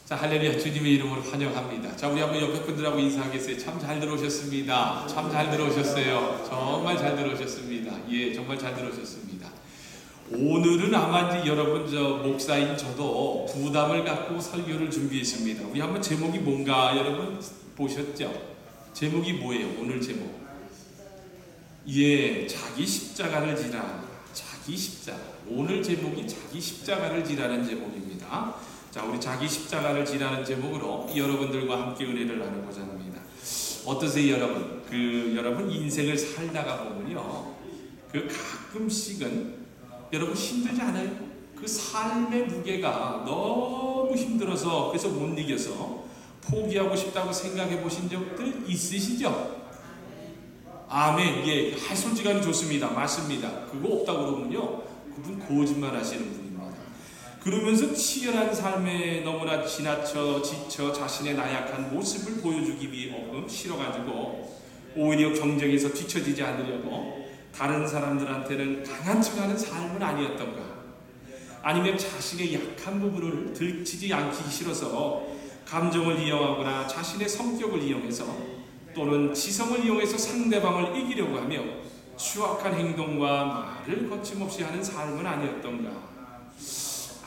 자, 할렐루야. 주님의 이름으로 환영합니다. 자, 우리 한번 옆에 분들하고 인사하겠어요. 참 잘 들어오셨습니다. 참 잘 들어오셨어요. 정말 잘 들어오셨습니다. 예, 정말 잘 들어오셨습니다. 오늘은 아마 이제 여러분, 목사인 저도 부담을 갖고 설교를 준비했습니다. 우리 한번 제목이 뭔가 여러분 보셨죠? 제목이 뭐예요? 오늘 제목. 예, 자기 십자가를 지라. 자기 십자가. 오늘 제목이 자기 십자가를 지라는 제목입니다. 자, 우리 자기 십자가를 지라는 제목으로 여러분들과 함께 은혜를 나누고자 합니다. 어떠세요, 여러분? 여러분 인생을 살다가 보면요, 가끔씩은 여러분 힘들지 않아요? 그 삶의 무게가 너무 힘들어서 그래서 못 이겨서 포기하고 싶다고 생각해 보신 적들 있으시죠? 아멘. 예, 솔직하게 좋습니다. 맞습니다. 그거 없다고 그러면요, 그분 거짓말 하시는 분입니다. 그러면서 치열한 삶에 너무나 지쳐 자신의 나약한 모습을 보여주기 위해 싫어가지고 오히려 경쟁에서 뒤처지지 않으려고 다른 사람들한테는 강한 척하는 삶은 아니었던가, 아니면 자신의 약한 부분을 들키지 않기 싫어서 감정을 이용하거나 자신의 성격을 이용해서 또는 지성을 이용해서 상대방을 이기려고 하며 추악한 행동과 말을 거침없이 하는 삶은 아니었던가,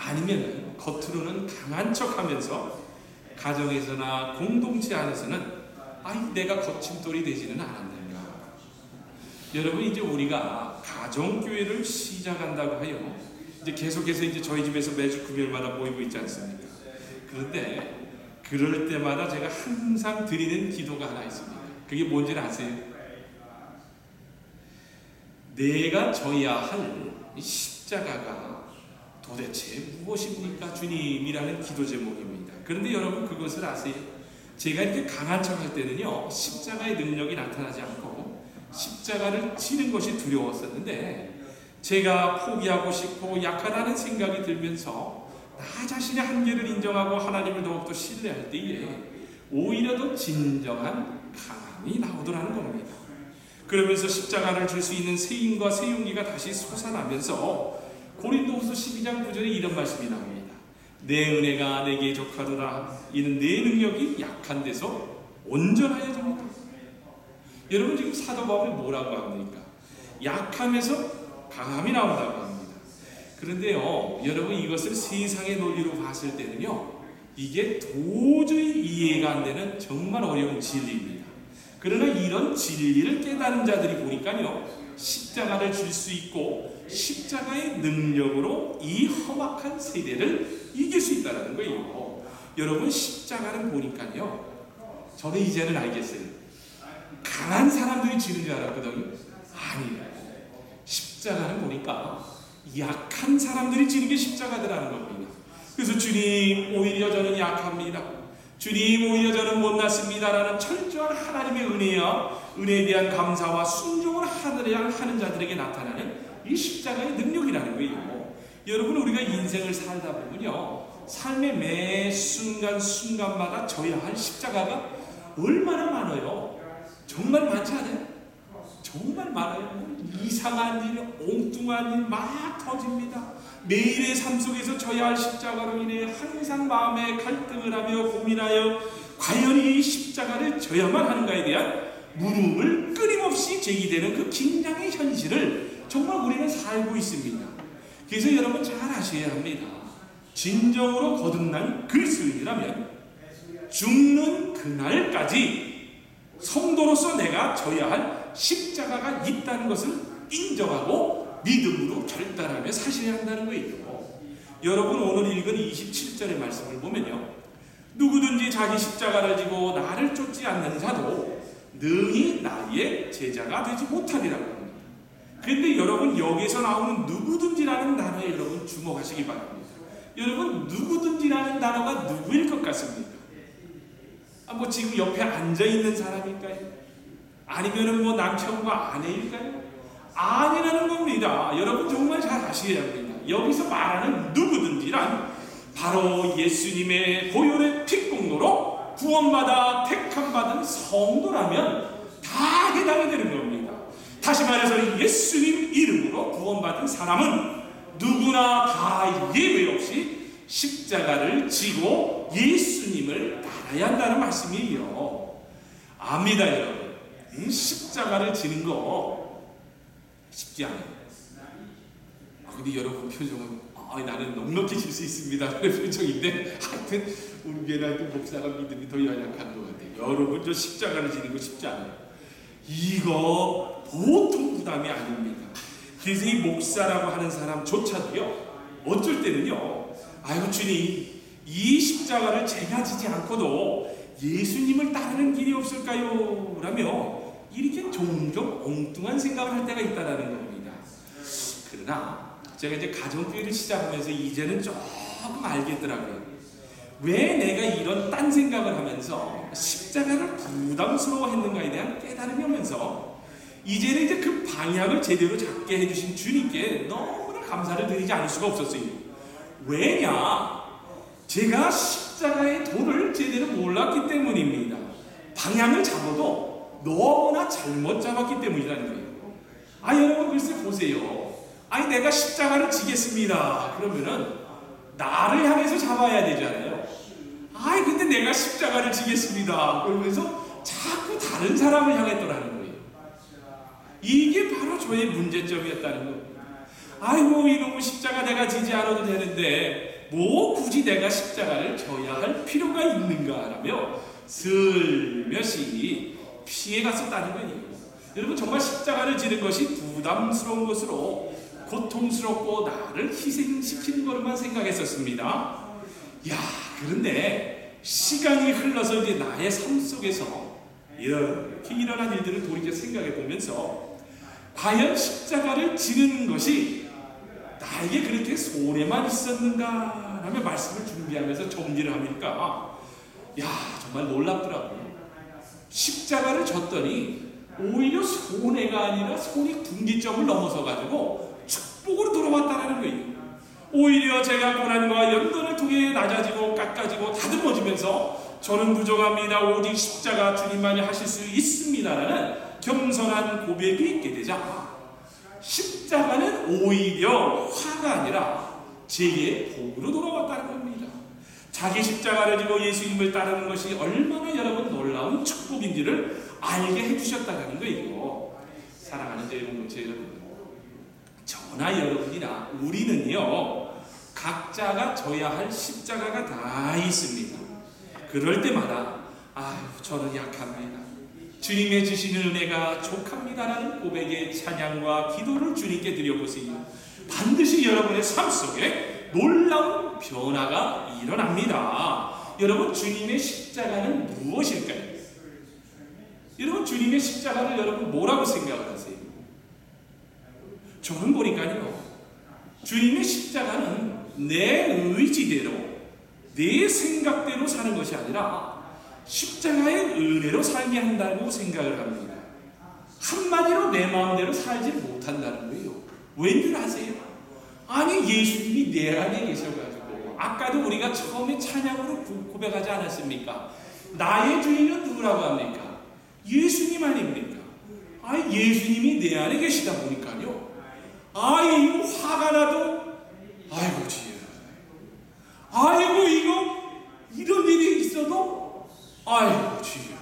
아니면 겉으로는 강한 척하면서 가정에서나 공동체 안에서는 내가 거침돌이 되지는 않았는가. 여러분, 이제 우리가 가정교회를 시작한다고 하여 이제 계속해서 이제 저희 집에서 매주 금요일마다 모이고 있지 않습니까? 그런데 그럴 때마다 제가 항상 드리는 기도가 하나 있습니다. 그게 뭔지는 아세요? 내가 져야 할 십자가가 도대체 무엇입니까, 주님이라는 기도 제목입니다. 그런데 여러분, 그것을 아세요? 제가 이렇게 강한 척할 때는요, 십자가의 능력이 나타나지 않고 십자가를 지는 것이 두려웠었는데, 제가 포기하고 싶고 약하다는 생각이 들면서 나 자신의 한계를 인정하고 하나님을 더욱더 신뢰할 때에 오히려 더 진정한 강함이 나오더라는 겁니다. 그러면서 십자가를 질 수 있는 새 힘과 새 용기가 다시 솟아나면서 고린도후서 12장 9절에 이런 말씀이 나옵니다. 내 은혜가 내게 족하도다. 이는 내 능력이 약한 데서 온전하여집니다. 여러분, 지금 사도 바울이 뭐라고 합니까? 약함에서 강함이 나온다고 합니다. 그런데요, 여러분, 이것을 세상의 논리로 봤을 때는요, 이게 도저히 이해가 안 되는 정말 어려운 진리입니다. 그러나 이런 진리를 깨달은 자들이 보니까요, 십자가를 질 수 있고 십자가의 능력으로 이 험악한 세대를 이길 수 있다는 거예요. 여러분, 십자가는 보니까요, 저는 이제는 알겠어요. 강한 사람들이 지는 줄 알았거든요. 아니에요. 십자가는 보니까 약한 사람들이 지는 게 십자가더라는 겁니다. 그래서 주님, 오히려 저는 약합니다. 주님, 오히려 저는 못났습니다라는 철저한 하나님의 은혜와 은혜에 대한 감사와 순종을 하는 자들에게 나타나는 이 십자가의 능력이라는 거예요. 여러분, 우리가 인생을 살다 보면요, 삶의 매 순간순간마다 져야 할 십자가가 얼마나 많아요. 정말 많지 않아요? 정말 많아요. 이상한 일, 엉뚱한 일 막 터집니다. 매일의 삶 속에서 져야 할 십자가로 인해 항상 마음에 갈등을 하며 고민하여 과연 이 십자가를 져야만 하는가에 대한 물음을 끊임없이 제기되는 그 긴장의 현실을 정말 우리는 살고 있습니다. 그래서 여러분, 잘 아셔야 합니다. 진정으로 거듭난 그리스도인이라면 죽는 그날까지 성도로서 내가 져야 할 십자가가 있다는 것을 인정하고 믿음으로 결단하며 사셔야 한다는 거예요. 여러분, 오늘 읽은 27절의 말씀을 보면요, 누구든지 자기 십자가를 지고 나를 쫓지 않는 자도 능히 나의 제자가 되지 못하리라고 합니다. 그런데 여러분, 여기서 나오는 누구든지라는 단어에 여러분 주목하시기 바랍니다. 여러분, 누구든지라는 단어가 누구일 것 같습니까? 지금 옆에 앉아있는 사람일까요? 아니면은 남편과 아내일까요? 아니라는 겁니다. 여러분, 정말 잘 아셔야 합니다. 여기서 말하는 누구든지란 바로 예수님의 보혈의 핏공로로 구원받아 택함받은 성도라면 다 해당이 되는 겁니다. 다시 말해서 예수님 이름으로 구원받은 사람은 누구나 다 예외 없이 십자가를 지고 예수님을 따라야 한다는 말씀이에요. 압니다, 여러분. 십자가를 지는 거 쉽지 않아요. 근데 여러분 표정은 나는 넉넉히 질 수 있습니다 그런 표정인데, 하여튼 우리 교회는 목사가 믿음이 더 연약한 것 같아요. 여러분, 저 십자가를 지는 거 쉽지 않아요. 이거 보통 부담이 아닙니다. 그래서 이 목사라고 하는 사람조차도요, 어쩔 때는요, 아이고 주님, 이 십자가를 제가 지지 않고도 예수님을 따르는 길이 없을까요? 라며 이렇게 종종 엉뚱한 생각을 할 때가 있다는 겁니다. 그러나 제가 이제 가정교회를 시작하면서 이제는 조금 알겠더라고요. 왜 내가 이런 딴 생각을 하면서 십자가를 부담스러워했는가에 대한 깨달음이 오면서 이제는 이제 그 방향을 제대로 잡게 해주신 주님께 너무나 감사를 드리지 않을 수가 없었어요. 왜냐? 제가 십자가의 도를 제대로 몰랐기 때문입니다. 방향을 잡아도 너무나 잘못 잡았기 때문이라는 거예요. 여러분 글쎄 보세요. 내가 십자가를 지겠습니다. 그러면은 나를 향해서 잡아야 되잖아요. 근데 내가 십자가를 지겠습니다. 그러면서 자꾸 다른 사람을 향했더라는 거예요. 이게 바로 저의 문제점이었다는 겁니다. 아이고, 이놈의 십자가 내가 지지 않아도 되는데 뭐 굳이 내가 십자가를 져야 할 필요가 있는가라며 슬며시 피해갔었다는 거예요. 여러분, 정말 십자가를 지는 것이 부담스러운 것으로 고통스럽고 나를 희생시키는 것만 생각했었습니다. 그런데 시간이 흘러서 이제 나의 삶 속에서 이렇게 일어난 일들을 돌이켜 생각해 보면서 과연 십자가를 지는 것이 나에게 그렇게 손해만 있었는가 라며 말씀을 준비하면서 정리를 하니까 정말 놀랍더라고요. 십자가를 졌더니 오히려 손해가 아니라 손이 분기점을 넘어서 가지고 축복으로 돌아왔다는 거예요. 오히려 제가 고난과 연단을 통해 낮아지고 깎아지고 다듬어지면서 저는 부족합니다. 오직 십자가 주님만이 하실 수 있습니다라는 겸손한 고백이 있게 되자 십자가는 오히려 화가 아니라 제게 복으로 돌아왔다는 겁니다. 자기 십자가를 지고 예수님을 따르는 것이 얼마나 여러분 놀라운 축복인지를 알게 해주셨다는 거예요. 사랑하는 제일공동체 여러분, 저나 여러분이나 우리는요, 각자가 져야 할 십자가가 다 있습니다. 그럴 때마다 저는 약합니다. 주님의 주시는 은혜가 족합니다라는 고백의 찬양과 기도를 주님께 드려보세요. 반드시 여러분의 삶 속에 놀라운 변화가 일어납니다. 여러분, 주님의 십자가는 무엇일까요? 여러분, 주님의 십자가를 여러분 뭐라고 생각을 하세요? 저는 보니까요, 주님의 십자가는 내 의지대로, 내 생각대로 사는 것이 아니라 십자가의 은혜로 살게 한다고 생각을 합니다. 한마디로 내 마음대로 살지 못한다는 거예요. 왠 줄 아세요? 예수님이 내 안에 계셔가지고, 아까도 우리가 처음에 찬양으로 고백하지 않았습니까? 나의 주인은 누구라고 합니까? 예수님 아닙니까? 예수님이 내 안에 계시다 보니까요, 이거 화가 나도 아이고 주여, 이거 이런 일이 있어도 아이고 주여,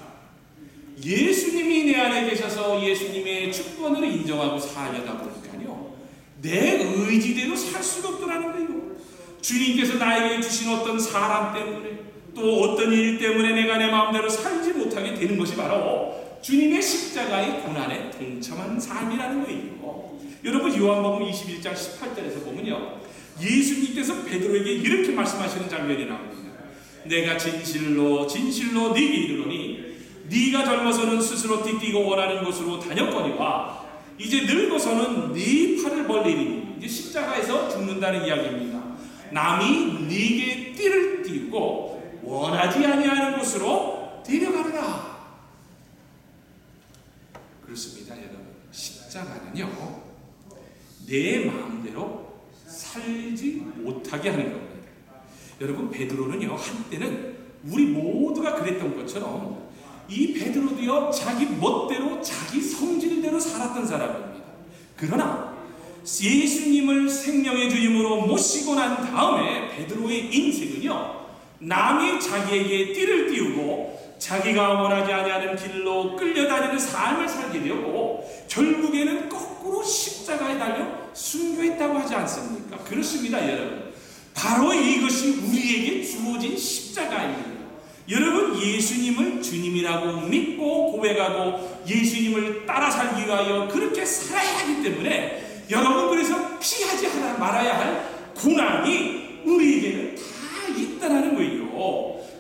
예수님이 내 안에 계셔서 예수님의 주권을 인정하고 살려다 보니까요, 내 의지대로 살 수가 없더라는 거예요. 주님께서 나에게 주신 어떤 사람 때문에, 또 어떤 일 때문에 내가 내 마음대로 살지 못하게 되는 것이 바로 주님의 십자가의 고난에 동참한 삶이라는 거예요. 여러분, 요한복음 21장 18절에서 보면요, 예수님께서 베드로에게 이렇게 말씀하시는 장면이 나옵니다. 내가 진실로 진실로 네게 이르노니 네가 젊어서는 스스로 띠띠고 원하는 곳으로 다녔거니와 이제 늙어서는 네 팔을 벌리니, 이제 십자가에서 죽는다는 이야기입니다. 남이 네게 띠를 띠고 원하지 아니하는 곳으로 데려가느라. 그렇습니다, 여러분. 십자가는요, 내 마음대로 살지 못하게 하는 겁니다. 여러분, 베드로는요, 한때는 우리 모두가 그랬던 것처럼 이 베드로도요, 자기 멋대로 자기 성질대로 살았던 사람입니다. 그러나 예수님을 생명의 주님으로 모시고 난 다음에 베드로의 인생은요, 남이 자기에게 띠를 띄우고 자기가 원하지 아니하는 길로 끌려다니는 삶을 살게 되었고, 결국에는 거꾸로 십자가에 달려 순교했다고 하지 않습니까? 그렇습니다, 여러분. 바로 이것이 우리에게 주어진 십자가입니다. 여러분, 예수님을 주님이라고 믿고 고백하고 예수님을 따라 살기 위하여 그렇게 살아야 하기 때문에, 여러분, 그래서 피하지 말아야 할 고난이 우리에게는 다 있다는 거예요.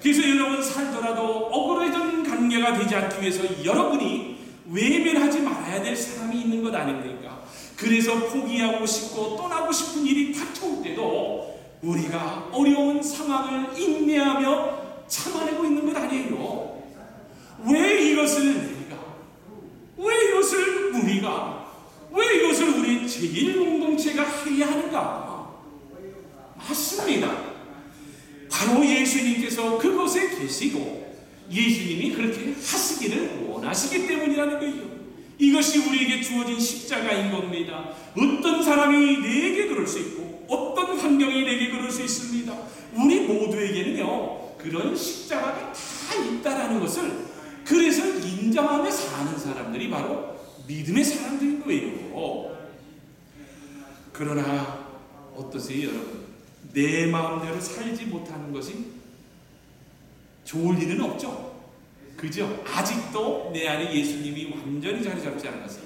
그래서 여러분, 살더라도 억울해진 관계가 되지 않기 위해서 여러분이 외면하지 말아야 될 사람이 있는 것 아닙니까? 그래서 포기하고 싶고 떠나고 싶은 일이 닥쳐올 때도 우리가 어려운 상황을 인내하며 참아내고 있는 것 아니에요. 왜 이것을 내가, 왜 이것을 우리가, 왜 이것을 우리 제1공동체가 해야 하는가? 맞습니다. 바로 예수님께서 그곳에 계시고 예수님이 그렇게 하시기를 원하시기 때문이라는 거예요. 이것이 우리에게 주어진 십자가인 겁니다. 어떤 사람이 내게 그럴 수 있고 어떤 환경이 내게 그럴 수 있습니다. 우리 모두에게는요, 그런 십자가가 다 있다라는 것을 그래서 인정하며 사는 사람들이 바로 믿음의 사람들인 거예요. 그러나 어떠세요, 여러분? 내 마음대로 살지 못하는 것이 좋을 일은 없죠. 그죠? 아직도 내 안에 예수님이 완전히 자리 잡지 않았어요.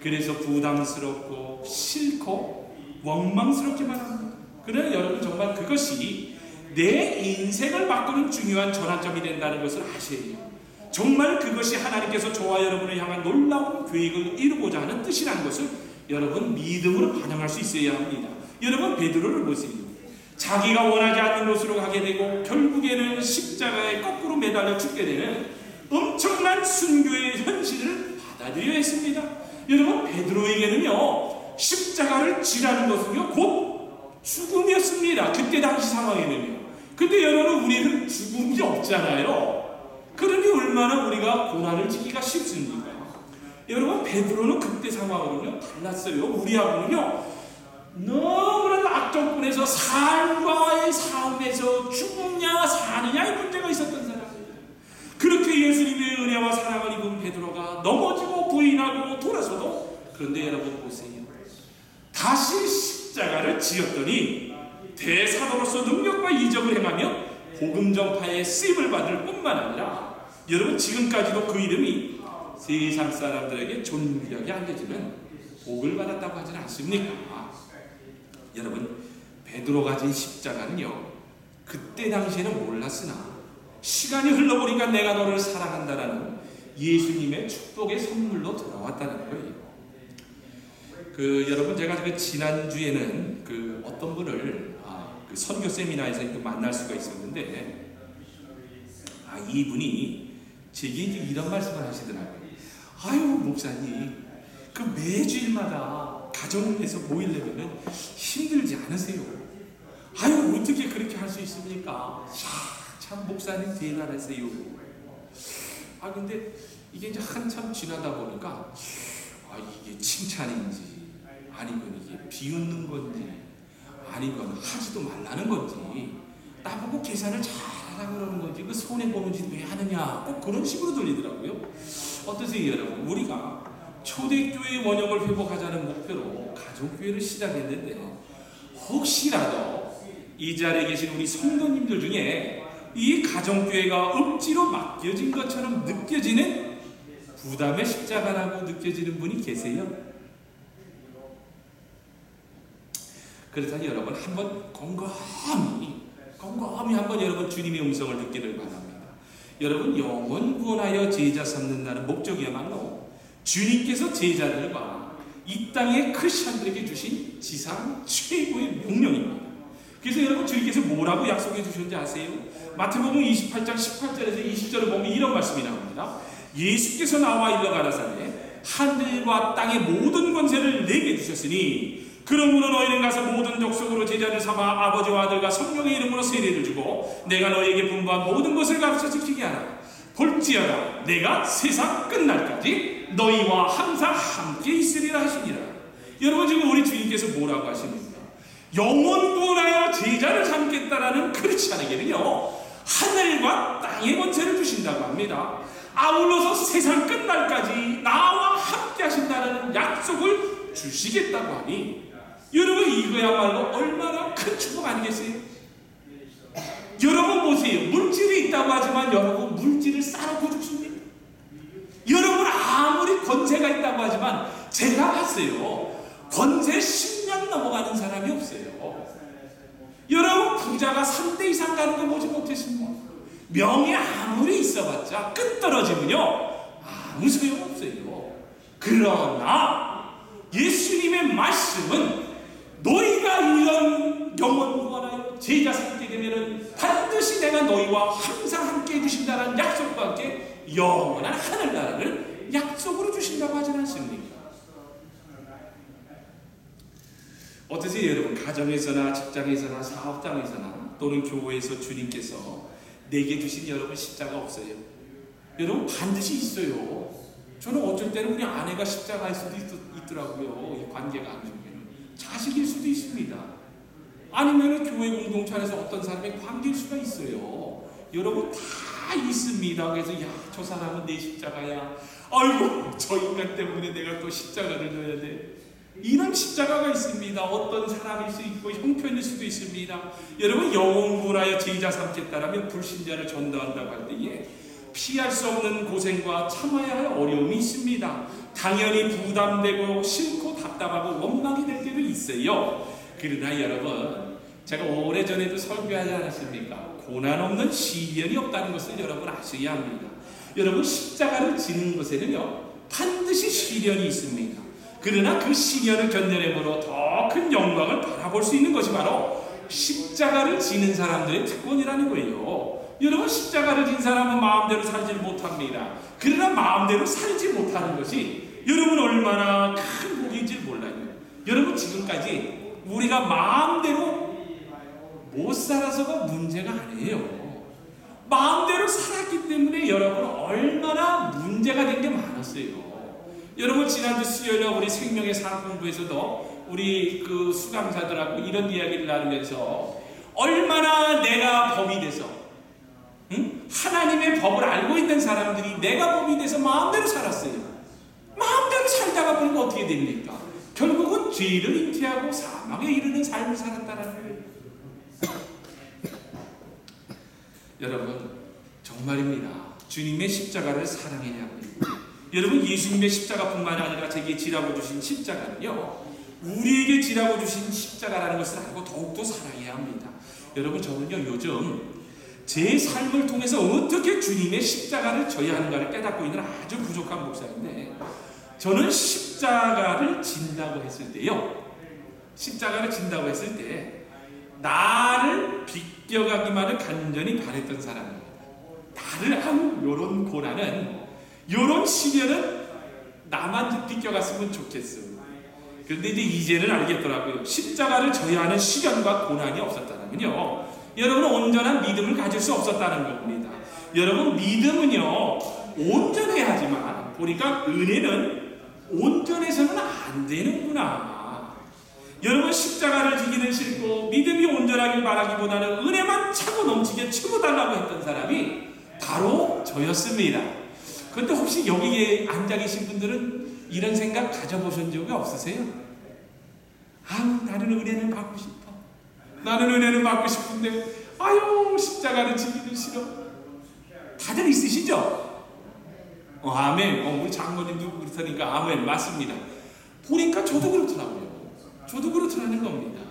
그래서 부담스럽고 싫고 원망스럽기만 합니다. 그러나 여러분, 정말 그것이 내 인생을 바꾸는 중요한 전환점이 된다는 것을 아셔야 해요. 정말 그것이 하나님께서 저와 여러분을 향한 놀라운 계획을 이루고자 하는 뜻이라는 것을 여러분 믿음으로 반영할 수 있어야 합니다. 여러분, 베드로를 보세요. 자기가 원하지 않는 곳으로 가게 되고 결국에는 십자가에 거꾸로 매달려 죽게 되는 엄청난 순교의 현실을 받아들여야 했습니다. 여러분, 베드로에게는요, 십자가를 지라는 것은요, 곧 죽음이었습니다. 그때 당시 상황에는요. 근데 여러분, 우리는 죽음이 없잖아요. 그러니 얼마나 우리가 고난을 지기가 쉽습니까? 여러분, 베드로는 그때 상황으로는요 달랐어요. 우리하고는요 너무나도 악정권에서 삶과의 삶에서 죽느냐 사느냐의 문제가 있었던 사람입니다. 그렇게 예수님의 은혜와 사랑을 입은 베드로가 넘어지고 부인하고 돌아서도, 그런데 여러분 보세요, 다시 십자가를 지었더니 대사도로서 능력과 이적을 행하며 복음 전파에 쓰임을 받을 뿐만 아니라, 여러분 지금까지도 그 이름이 세상 사람들에게 존귀하게 알려지는 복을 받았다고 하지는 않습니까? 여러분, 베드로가 진 십자가는요, 그때 당시에는 몰랐으나 시간이 흘러보니까 내가 너를 사랑한다라는 예수님의 축복의 선물로 돌아왔다는 거예요. 여러분, 제가 지난주에는 어떤 분을 선교 세미나에서 만날 수가 있었는데, 이분이 제게 이런 말씀을 하시더라고요. 아유, 목사님, 매주일마다 가정에서 모이려면 힘들지 않으세요? 아유, 어떻게 그렇게 할 수 있습니까? 참 목사님 대단하세요. 근데 이게 이제 한참 지나다 보니까 이게 칭찬인지 아니면 이게 비웃는 건지 아니면 하지도 말라는 건지, 나보고 계산을 잘하라고 그러는 건지, 그 손해보는 짓 왜 하느냐, 꼭 그런 식으로 들리더라고요. 어떠세요, 여러분? 우리가 초대교회의 원형을 회복하자는 목표로 가족교회를 시작했는데, 혹시라도 이 자리에 계신 우리 성도님들 중에 이 가정교회가 억지로 맡겨진 것처럼 느껴지는 부담의 십자가라고 느껴지는 분이 계세요? 그래서 여러분, 한번 곰곰이 한번 여러분 주님의 음성을 듣기를 바랍니다. 여러분, 영혼 구원하여 제자 삼는다는 목적이야말로 주님께서 제자들과 이 땅의 크리스천들에게 주신 지상 최고의 명령입니다. 그래서 여러분, 주님께서 뭐라고 약속해 주셨는지 아세요? 마태복음 28장 18절에서 20절을 보면 이런 말씀이 나옵니다. 예수께서 나와 일러 가라사대 하늘과 땅의 모든 권세를 내게 주셨으니 그러므로 너희는 가서 모든 족속으로 제자를 삼아 아버지와 아들과 성령의 이름으로 세례를 주고 내가 너희에게 분부한 모든 것을 가르쳐 지키게 하라. 볼지어다 내가 세상 끝날까지 너희와 항상 함께 있으리라 하시니라. 여러분 지금 우리 주님께서 뭐라고 하십니까? 영원 구원하여 제자를 삼겠다라는 그렇지 않으면요 하늘과 땅의 권세를 주신다고 합니다. 아울러서 세상 끝날까지 나와 함께 하신다는 약속을 주시겠다고 하니 여러분 이거야말로 얼마나 큰 축복 아니겠어요? 여러분 보세요. 물질이 있다고 하지만 여러분 물질을 쌓아놓고 죽습니다. 여러분 아무리 권세가 있다고 하지만 제가 봤어요. 권세 10년 넘어가는 사람이 없어요. 여러분 부자가 3대 이상 가는 거 보지 못했습니다. 명예 아무리 있어봤자 끝 떨어지면요 아무 소용없어요. 그러나 예수님의 말씀은 너희가 이런 영원 구원하여 제자 삼게 되면은 반드시 내가 너희와 항상 함께 해주신다는 약속과 함께 영원한 하늘나라를 약속으로 주신다고 하지 않습니까? 어떠세요 여러분? 가정에서나 직장에서나 사업장에서나 또는 교회에서 주님께서 내게 주신 여러분 십자가 없어요? 여러분 반드시 있어요. 저는 어쩔 때는 우리 아내가 십자가일 수도 있더라고요. 이 관계가 안 좋으면 자식일 수도 있습니다. 아니면 교회 공동체 안에서 어떤 사람의 관계일 수가 있어요. 여러분 다 있습니다. 그래서 야, 저 사람은 내 십자가야. 아이고 저 인간 때문에 내가 또 십자가를 져야 돼. 이런 십자가가 있습니다. 어떤 사람일 수 있고 형편일 수도 있습니다. 여러분 영원 구원하여 제자 삼겠다라면 불신자를 전도한다고 할 때에 피할 수 없는 고생과 참아야 할 어려움이 있습니다. 당연히 부담되고 싫고 답답하고 원망이 될 때도 있어요. 그러나 여러분 제가 오래전에도 설교하지 않았습니까? 고난 없는 시련이 없다는 것을 여러분 아셔야 합니다. 여러분 십자가를 지는 것에는요 반드시 시련이 있습니다. 그러나 그 시련을 견뎌내므로 더 큰 영광을 바라볼 수 있는 것이 바로 십자가를 지는 사람들의 특권이라는 거예요. 여러분 십자가를 진 사람은 마음대로 살지 못합니다. 그러나 마음대로 살지 못하는 것이 여러분 얼마나 큰 복인지 몰라요. 여러분 지금까지 우리가 마음대로 못 살아서가 문제가 아니에요. 마음대로 살았기 때문에 여러분 얼마나 문제가 된 게 많았어요. 여러분 지난주 수요일에 우리 생명의 사공부에서도 우리 그 수강자들하고 이런 이야기를 나누면서 얼마나 내가 법이 돼서 하나님의 법을 알고 있는 사람들이 내가 법이 돼서 마음대로 살았어요. 마음대로 살다가 보니까 어떻게 됩니까? 결국은 죄를 잉태하고 사망에 이르는 삶을 살았다는 거예요. 여러분 정말입니다. 주님의 십자가를 사랑해야 합니다. 여러분 예수님의 십자가뿐만 아니라 제게 지라고 주신 십자가는요 우리에게 지라고 주신 십자가라는 것을 알고 더욱더 사랑해야 합니다. 여러분 저는요 요즘 제 삶을 통해서 어떻게 주님의 십자가를 져야 하는가를 깨닫고 있는 아주 부족한 목사인데 저는 십자가를 진다고 했을 때요 십자가를 진다고 했을 때 나를 비껴가기만을 간절히 바랬던 사람입니다. 나를 한 요런 고난은 요런 시련은 나만 좀 비껴갔으면 좋겠어. 그런데 이제는 알겠더라고요. 십자가를 져야 하는 시련과 고난이 없었다면요 여러분은 온전한 믿음을 가질 수 없었다는 겁니다. 여러분 믿음은요 온전해야 하지만 보니까 은혜는 온전해서는 안 되는구나. 여러분 십자가를 지기는 싫고 믿음이 온전하길 바라기보다는 은혜만 차고 넘치게 채워달라고 했던 사람이 바로 저였습니다. 그런데 혹시 여기에 앉아 계신 분들은 이런 생각 가져보신 적이 없으세요? 아유 나는 은혜는 받고 싶어. 나는 은혜는 받고 싶은데 아유 십자가를 지기는 싫어. 다들 있으시죠? 아멘. 우리 장모님도 그렇다니까 아멘. 맞습니다. 보니까 저도 그렇더라고요. 저도 그렇더라는 겁니다.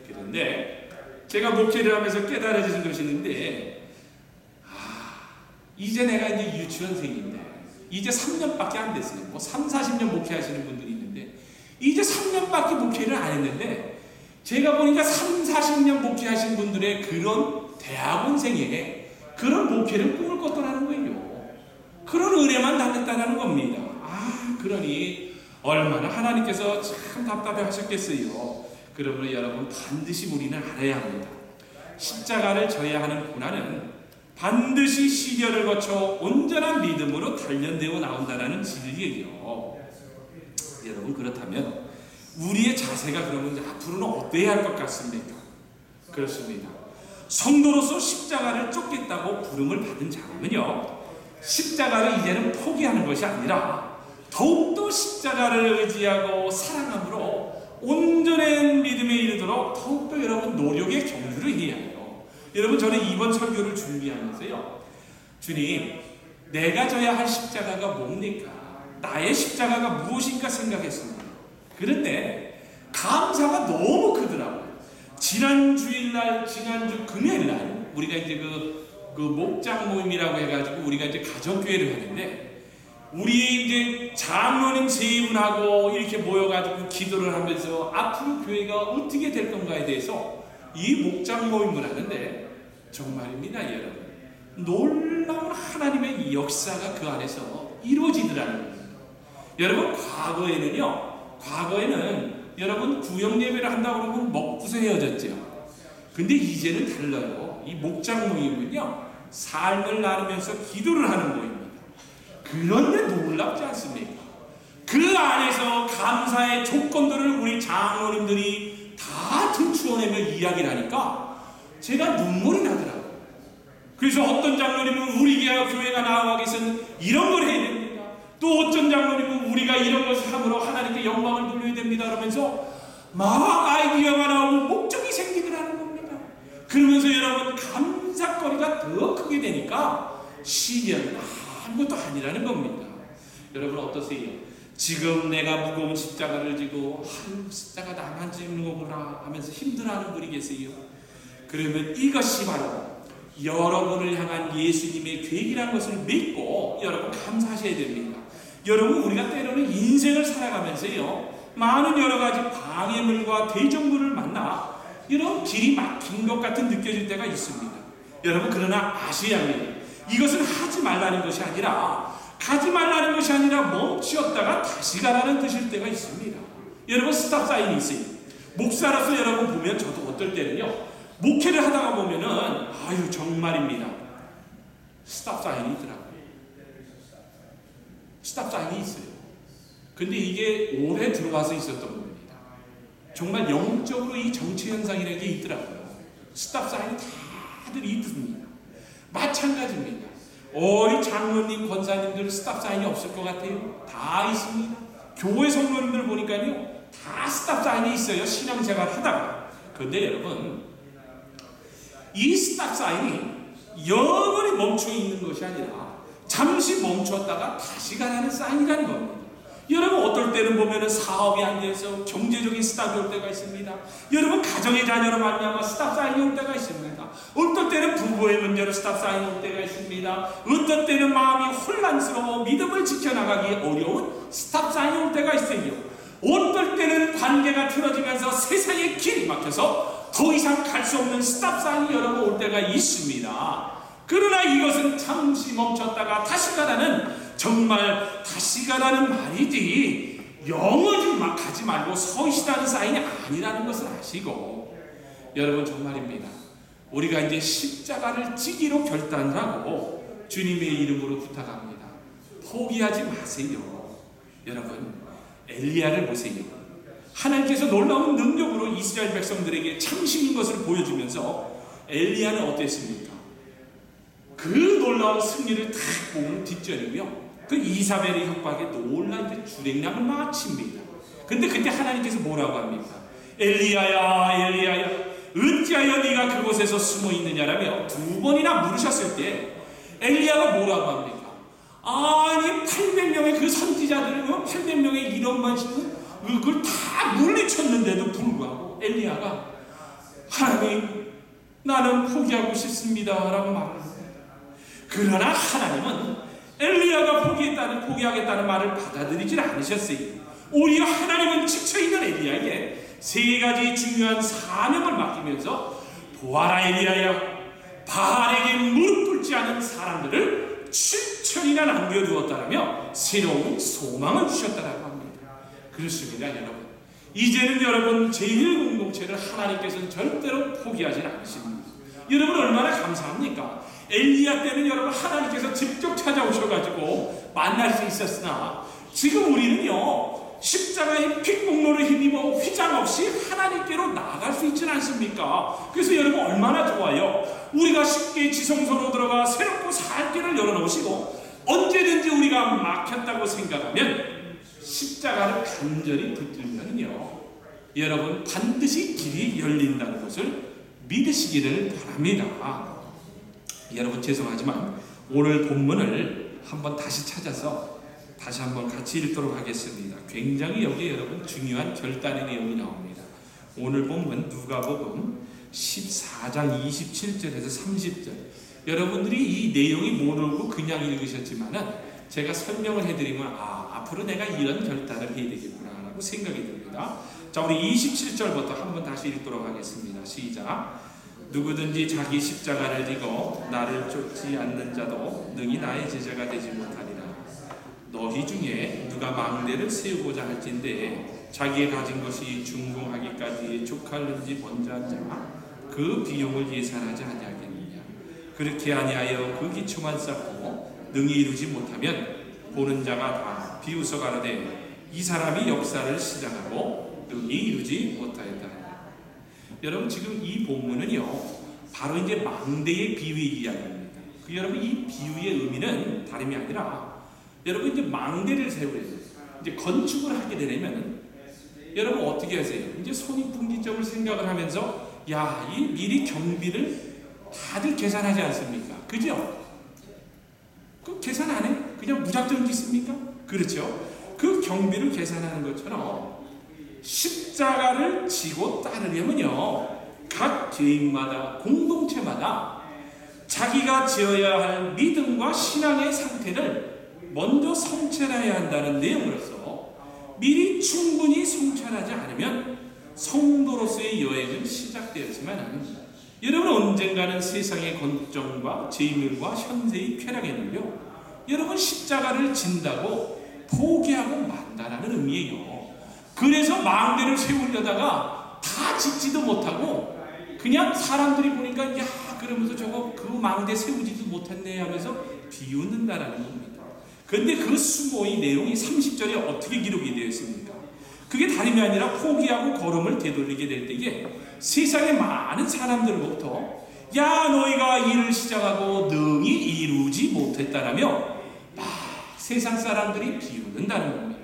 그런데 제가 목회를 하면서 깨달아진 것이 있는데 이제 내가 이제 유치원생인데 이제 3년밖에 안 됐어요. 뭐 3, 40년 목회하시는 분들이 있는데 이제 3년밖에 목회를 안 했는데 제가 보니까 3, 40년 목회하신 분들의 그런 대학원생에 그런 목회를 꿈을 꿨더라는 거예요. 그런 은혜만 달렸다는 겁니다. 그러니 얼마나 하나님께서 참 답답해 하셨겠어요. 그러므로 여러분 반드시 우리는 알아야 합니다. 십자가를 져야 하는 고난은 반드시 시련을 거쳐 온전한 믿음으로 단련되어 나온다는 진리예요. 여러분 그렇다면 우리의 자세가 그러면 앞으로는 어때야 할 것 같습니까? 그렇습니다. 성도로서 십자가를 쫓겠다고 부름을 받은 자라면요, 십자가를 이제는 포기하는 것이 아니라 더욱더 십자가를 의지하고 사랑함으로 온전한 믿음에 이르도록 더욱더 여러분 노력의 경주를 해야 해요. 여러분, 저는 이번 설교를 준비하면서요, 주님, 내가 져야 할 십자가가 뭡니까? 나의 십자가가 무엇인가 생각했습니다. 그런데 감사가 너무 크더라고요. 지난주 금요일날 우리가 이제 그 목장 모임이라고 해가지고 우리가 이제 가정교회를 하는데, 우리 이제 장로님 세 분하고 이렇게 모여가지고 기도를 하면서 앞으로 교회가 어떻게 될 건가에 대해서 이 목장 모임을 하는데, 정말입니다, 여러분, 놀라운 하나님의 역사가 그 안에서 이루어지더라는 겁니다. 여러분, 과거에는 여러분 구역 예배를 한다고 그러면 먹고서 헤어졌죠. 근데 이제는 달라요. 이 목장 모임은요, 삶을 나누면서 기도를 하는 모임입니다. 그런데 놀랍지 않습니까? 그 안에서 감사의 조건들을 우리 장로님들이 다 들추어내며 이야기를 하니까 제가 눈물이 나더라고요. 그래서 어떤 장로님은 우리 교회가 나아가기 위해서는 이런 걸 해야 됩니다. 또 어떤 장로님은 우리가 이런 것을 함으로 하나님께 영광을 돌려야 됩니다 그러면서 막 아이디어가 나오고 목적이 생기더라는 겁니다. 그러면서 여러분, 감사거리가 더 크게 되니까 시련은 아무것도 아니라는 겁니다. 여러분, 어떠세요? 지금 내가 무거운 십자가를 지고 십자가 나만 지는 거구나 하면서 힘들어하는 분이 계세요. 그러면 이것이 바로 여러분을 향한 예수님의 계획이라는 것을 믿고 여러분 감사하셔야 됩니다. 여러분, 우리가 때로는 인생을 살아가면서요, 많은 여러 가지 방해물과 대적물을 만나 이런 길이 막힌 것 같은 느껴질 때가 있습니다. 여러분, 그러나 아셔야 합니다. 이것은 하지 말라는 것이 아니라 멈추었다가 다시 가라는 뜻일 때가 있습니다. 여러분, 스탑 사인이 있어요. 목사로서 여러분 보면, 저도 어떨 때는요, 목회를 하다가 보면은 정말입니다, 스탑 사인이 있더라고요. 스탑 사인이 있어요. 근데 이게 오래 들어와서 있었던 겁니다. 정말 영적으로 이 정치 현상이라는 게 있더라고요. 스탑 사인이 다들 있습니다. 마찬가지입니다. 우리 장로님, 권사님들 스탑 사인이 없을 것 같아요? 다 있습니다. 교회 성도님들 보니까요, 다 스탑 사인이 있어요, 신앙생활 하다가. 그런데 여러분, 이 스탑 사인이 영원히 멈춰 있는 것이 아니라 잠시 멈췄다가 다시 가라는 사인이라는 겁니다. 여러분, 어떨 때는 보면은 사업이 안 돼서 경제적인 스탑이 올 때가 있습니다. 여러분, 가정의 자녀로 말미암아 스탑 사인이 올 때가 있습니다. 어떨 때는 부부의 문제로 스탑 사인이 올 때가 있습니다. 어떨 때는 마음이 혼란스러워 믿음을 지켜나가기 어려운 스탑 사인이 올 때가 있어요. 어떨 때는 관계가 틀어지면서 세상의 길이 막혀서 더 이상 갈 수 없는 스탑 사인이 여러분 올 때가 있습니다. 그러나 이것은 잠시 멈췄다가 다시 가라는, 정말 다시 가라는 말이지 영원히 막 가지 말고 서 있으라는 사인이 아니라는 것을 아시고, 여러분, 정말입니다, 우리가 이제 십자가를 지기로 결단을 하고 주님의 이름으로 부탁합니다. 포기하지 마세요. 여러분, 엘리야를 보세요. 하나님께서 놀라운 능력으로 이스라엘 백성들에게 참신인 것을 보여주면서 엘리야는 어땠습니까? 그 놀라운 승리를 딱 보는 뒷전이고요, 그 이사벨의 협박에 놀라 이제 주랭랑을 마칩니다. 근데 그때 하나님께서 뭐라고 합니까? 엘리야야, 엘리야야, 어찌하여 네가 그곳에서 숨어 있느냐라며 두 번이나 물으셨을 때 엘리야가 뭐라고 합니까? 아니, 800명의 그 선지자들을 800명의 이런만 신은 그걸 다 물리쳤는데도 불구하고 엘리야가 하나님, 나는 포기하고 싶습니다 라고 말합니다. 그러나 하나님은 엘리야가 포기하겠다는 말을 받아들이질 않으셨어요. 오히려 하나님은 지쳐있는 엘리야에게 세 가지 중요한 사명을 맡기면서, 보아라 엘리야야, 바알에게 무릎 꿇지 않은 사람들을 7천이나 남겨두었다라며 새로운 소망을 주셨다라고 합니다. 그렇습니다, 여러분. 이제는 여러분 제1공동체를 하나님께서는 절대로 포기하지 않으십니다. 여러분, 얼마나 감사합니까? 엘리야 때는 여러분 하나님께서 직접 찾아오셔가지고 만날 수 있었으나, 지금 우리는요, 십자가의 핏국로를 힘입어 휘장 없이 하나님께로 나아갈 수 있지는 않습니까? 그래서 여러분 얼마나 좋아요. 우리가 쉽게 지성소로 들어가 새롭고 살 길을 열어놓으시고 언제든지 우리가 막혔다고 생각하면 십자가를 간절히 붙들면요, 여러분 반드시 길이 열린다는 것을 믿으시기를 바랍니다. 여러분 죄송하지만 오늘 본문을 한번 다시 찾아서 다시 한번 같이 읽도록 하겠습니다. 굉장히 여기에 여러분 중요한 결단의 내용이 나옵니다. 오늘 본문 누가복음 14장 27절에서 30절. 여러분들이 이 내용이 모르고 그냥 읽으셨지만은 제가 설명을 해드리면 앞으로 내가 이런 결단을 해야 되겠구나 라고 생각이 듭니다. 자, 우리 27절부터 한번 다시 읽도록 하겠습니다. 시작. 누구든지 자기 십자가를 지고 나를 쫓지 않는 자도 능히 나의 제자가 되지 못하리라. 너희 중에 누가 망대를 세우고자 할진대 자기의 가진 것이 중궁하기까지 족할는지 먼저 한 자가 그 비용을 예산하지 아니하겠느냐. 그렇게 아니하여 그 기초만 쌓고 능히 이루지 못하면 보는 자가 다 비웃어 가로되 이 사람이 역사를 시작하고 능히 이루지 못하였다. 여러분 지금 이 본문은요 바로 이제 망대의 비유 이야기입니다. 여러분 이 비유의 의미는 다름이 아니라 여러분 이제 망대를 세우래요. 이제 건축을 하게 되려면 여러분 어떻게 하세요? 이제 손익분기점을 생각을 하면서 이 미리 경비를 다들 계산하지 않습니까? 그죠? 그 계산 안 해? 그냥 무작정 짓습니까? 그렇죠? 그 경비를 계산하는 것처럼 십자가를 지고 따르려면요 각 개인마다 공동체마다 자기가 지어야 할 믿음과 신앙의 상태를 먼저 성찰해야 한다는 내용으로서 미리 충분히 성찰하지 않으면 성도로서의 여행은 시작되었지만 여러분 언젠가는 세상의 건전과 재물과 현세의 쾌락에는요 여러분 십자가를 진다고 포기하고 만다라는 의미예요. 그래서 망대를 세우려다가 다 짓지도 못하고 그냥 사람들이 보니까 그러면서 저거 그 망대 세우지도 못했네 하면서 비웃는다라는 겁니다. 그런데 그 수모의 내용이 30절에 어떻게 기록이 되어 있습니까? 그게 다름이 아니라 포기하고 걸음을 되돌리게 될 때에 세상의 많은 사람들로부터 너희가 일을 시작하고 능히 이루지 못했다라며 세상 사람들이 비웃는다는 겁니다.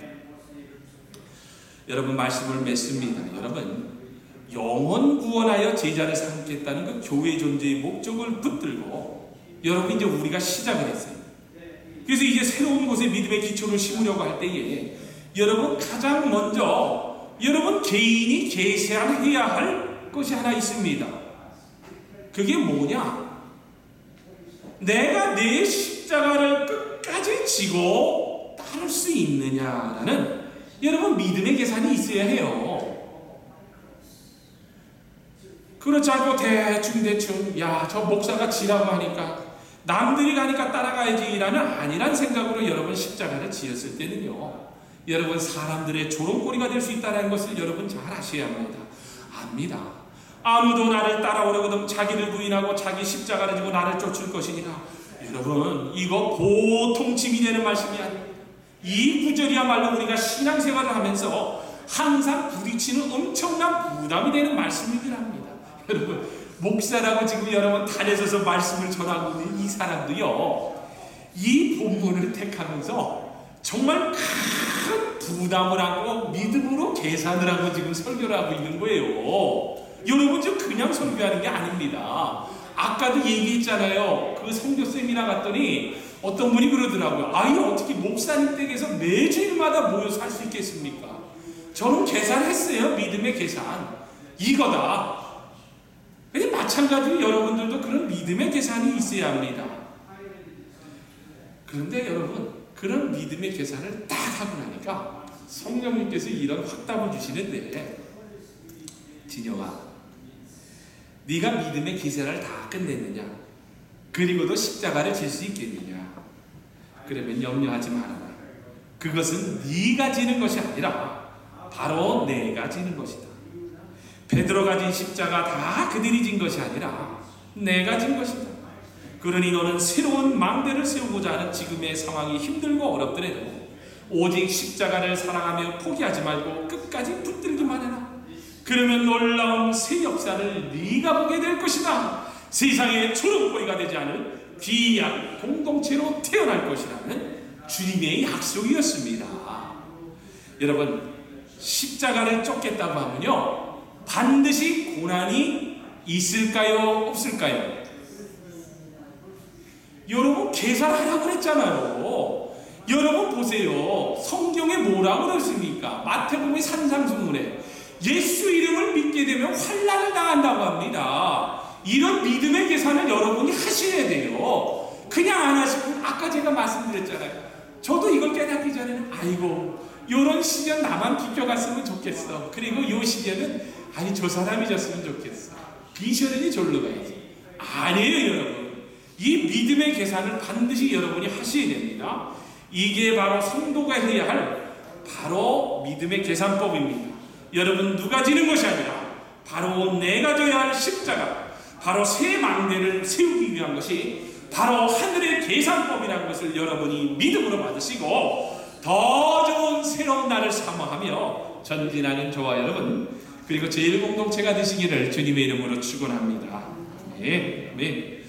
여러분 말씀을 맺습니다. 여러분 영원 구원하여 제자를 삼겠다는 그 교회 존재의 목적을 붙들고 여러분 이제 우리가 시작을 했어요. 그래서 이제 새로운 곳에 믿음의 기초를 심으려고 할 때에 여러분 가장 먼저 여러분 개인이 계산해야 할 것이 하나 있습니다. 그게 뭐냐? 내가 내 십자가를 끝까지 지고 따를 수 있느냐라는 여러분 믿음의 계산이 있어야 해요. 그렇지 않고 대충 저 목사가 지라고 하니까 남들이 가니까 따라가야지라는 아니란 생각으로 여러분 십자가를 지었을 때는요 여러분 사람들의 조롱거리가 될 수 있다는 것을 여러분 잘 아셔야 합니다. 압니다. 아무도 나를 따라오려거든 자기를 부인하고 자기 십자가를 지고 나를 쫓을 것이니라. 여러분 이거 보통 짐이 되는 말씀이 아닙니다. 이 구절이야말로 우리가 신앙생활을 하면서 항상 부딪히는 엄청난 부담이 되는 말씀이긴 합니다. 여러분 목사라고 지금 여러분 단에서서 말씀을 전하고 있는 이 사람도요 이 본문을 택하면서 정말 큰 부담을 하고 믿음으로 계산을 하고 지금 설교를 하고 있는 거예요. 여러분 지금 그냥 설교하는 게 아닙니다. 아까도 얘기했잖아요. 그 선교 세미나 갔더니 어떤 분이 그러더라고요. 어떻게 목사님 댁에서 매주일마다 모여서 할 수 있겠습니까? 저는 계산했어요. 믿음의 계산 이거다. 마찬가지로 여러분들도 그런 믿음의 계산이 있어야 합니다. 그런데 여러분 그런 믿음의 계산을 딱 하고 나니까 성령님께서 이런 확답을 주시는데 진영아 네가 믿음의 계산을 다 끝냈느냐? 그리고도 십자가를 질 수 있겠느냐? 그러면 염려하지 말아라. 그것은 네가 지는 것이 아니라 바로 내가 지는 것이다. 베드로가 진 십자가 다 그들이 진 것이 아니라 내가 진 것이다. 그러니 너는 새로운 망대를 세우고자 하는 지금의 상황이 힘들고 어렵더라도 오직 십자가를 사랑하며 포기하지 말고 끝까지 붙들기만 해라. 그러면 놀라운 새 역사를 네가 보게 될 것이다. 세상의 초록고리가 되지 않을 귀한 공동체로 태어날 것이라는 주님의 약속이었습니다. 여러분, 십자가를 쫓겠다고 하면요, 반드시 고난이 있을까요? 없을까요? 여러분, 계산하라고 그랬잖아요. 여러분 보세요. 성경에 뭐라고 그랬습니까? 마태복음의 산상수훈에 예수 이름을 믿게 되면 환난을 당한다고 합니다. 이런 믿음의 계산을 여러분이 하셔야 돼요. 그냥 안 하시고, 아까 제가 말씀드렸잖아요. 저도 이걸 깨닫기 전에는 아이고, 요런 시련 나만 비껴갔으면 좋겠어. 그리고 요 시련은 아니 저 사람이 졌으면 좋겠어. 비셔는이 절로 가야지. 아니에요, 여러분. 이 믿음의 계산을 반드시 여러분이 하셔야 됩니다. 이게 바로 성도가 해야 할 바로 믿음의 계산법입니다. 여러분, 누가 지는 것이 아니라 바로 내가 져야 할 십자가, 바로 새 망대를 세우기 위한 것이 바로 하늘의 계산법이라는 것을 여러분이 믿음으로 받으시고 더 좋은 새로운 날을 사모하며 전진하는 저와 여러분, 그리고 제일 공동체가 되시기를 주님의 이름으로 축원합니다. 아멘.